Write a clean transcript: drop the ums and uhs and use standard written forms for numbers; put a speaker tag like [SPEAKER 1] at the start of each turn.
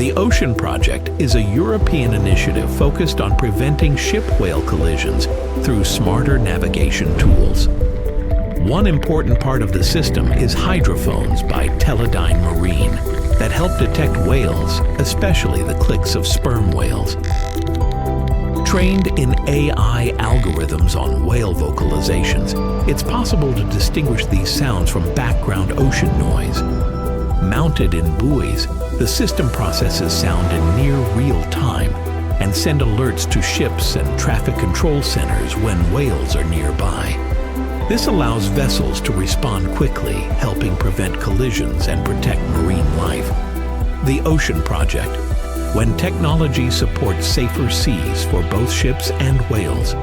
[SPEAKER 1] The Ocean Project is a European initiative focused on preventing ship whale collisions through smarter navigation tools. One important part of the system is hydrophones by Teledyne Marine that help detect whales, especially the clicks of sperm whales. Trained in AI algorithms on whale vocalizations, it's possible to distinguish these sounds from background ocean noise. Mounted in buoys, the system processes sound in near real time and send alerts to ships and traffic control centers when whales are nearby. This allows vessels to respond quickly, helping prevent collisions and protect marine life. The Ocean Project. When technology supports safer seas for both ships and whales,